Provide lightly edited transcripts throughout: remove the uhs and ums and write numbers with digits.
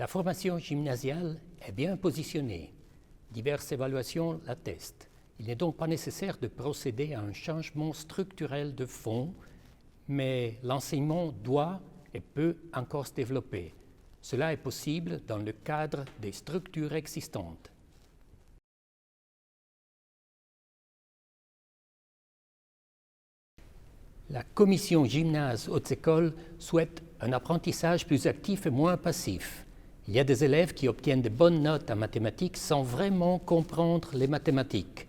La formation gymnasiale est bien positionnée. Diverses évaluations l'attestent. Il n'est donc pas nécessaire de procéder à un changement structurel de fond, mais l'enseignement doit et peut encore se développer. Cela est possible dans le cadre des structures existantes. La commission gymnase hautes écoles souhaite un apprentissage plus actif et moins passif. Il y a des élèves qui obtiennent de bonnes notes en mathématiques sans vraiment comprendre les mathématiques.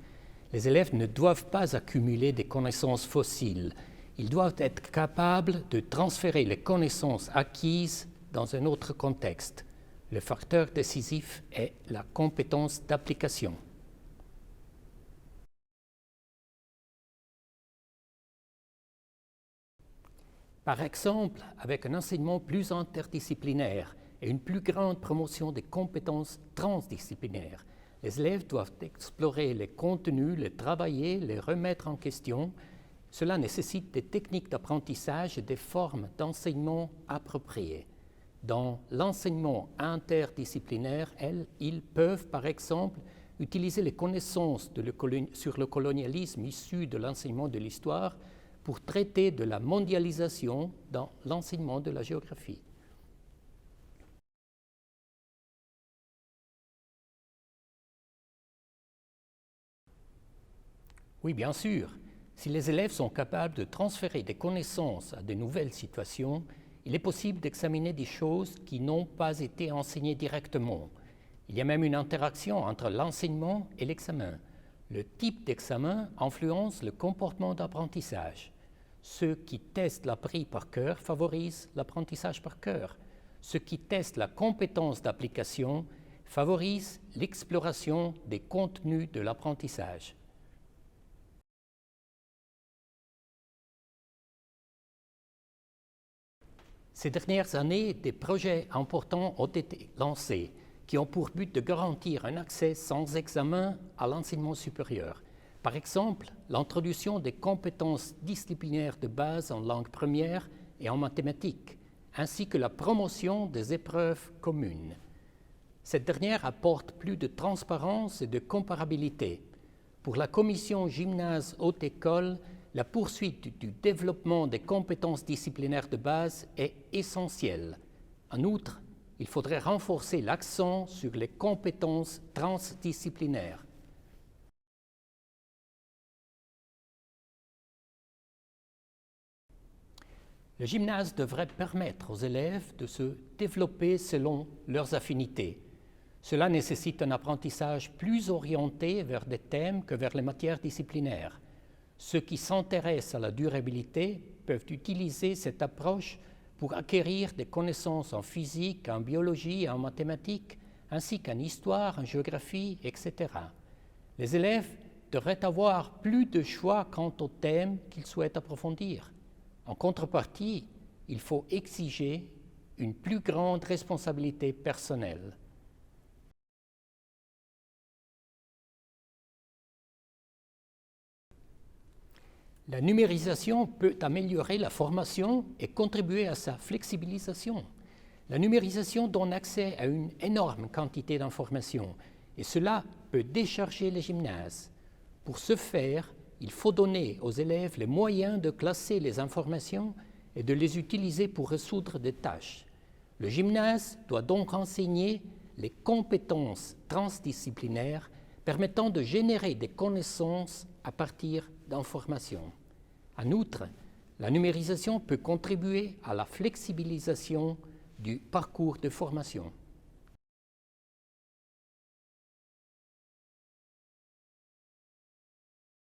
Les élèves ne doivent pas accumuler des connaissances fossiles. Ils doivent être capables de transférer les connaissances acquises dans un autre contexte. Le facteur décisif est la compétence d'application. Par exemple, avec un enseignement plus interdisciplinaire et une plus grande promotion des compétences transdisciplinaires, les élèves doivent explorer les contenus, les travailler, les remettre en question. Cela nécessite des techniques d'apprentissage et des formes d'enseignement appropriées. Dans l'enseignement interdisciplinaire, ils peuvent, par exemple, utiliser les connaissances sur le colonialisme issues de l'enseignement de l'histoire pour traiter de la mondialisation dans l'enseignement de la géographie. Oui, bien sûr. Si les élèves sont capables de transférer des connaissances à de nouvelles situations, il est possible d'examiner des choses qui n'ont pas été enseignées directement. Il y a même une interaction entre l'enseignement et l'examen. Le type d'examen influence le comportement d'apprentissage. Ceux qui testent l'appris par cœur favorisent l'apprentissage par cœur. Ceux qui testent la compétence d'application favorisent l'exploration des contenus de l'apprentissage. Ces dernières années, des projets importants ont été lancés qui ont pour but de garantir un accès sans examen à l'enseignement supérieur. Par exemple, l'introduction des compétences disciplinaires de base en langue première et en mathématiques, ainsi que la promotion des épreuves communes. Cette dernière apporte plus de transparence et de comparabilité. Pour la commission gymnase haute école, la poursuite du développement des compétences disciplinaires de base est essentielle. En outre, il faudrait renforcer l'accent sur les compétences transdisciplinaires. Le gymnase devrait permettre aux élèves de se développer selon leurs affinités. Cela nécessite un apprentissage plus orienté vers des thèmes que vers les matières disciplinaires. Ceux qui s'intéressent à la durabilité peuvent utiliser cette approche pour acquérir des connaissances en physique, en biologie et en mathématiques, ainsi qu'en histoire, en géographie, etc. Les élèves devraient avoir plus de choix quant aux thèmes qu'ils souhaitent approfondir. En contrepartie, il faut exiger une plus grande responsabilité personnelle. La numérisation peut améliorer la formation et contribuer à sa flexibilisation. La numérisation donne accès à une énorme quantité d'informations et cela peut décharger les gymnases. Pour ce faire, il faut donner aux élèves les moyens de classer les informations et de les utiliser pour résoudre des tâches. Le gymnase doit donc enseigner les compétences transdisciplinaires permettant de générer des connaissances à partir d'informations. En outre, la numérisation peut contribuer à la flexibilisation du parcours de formation.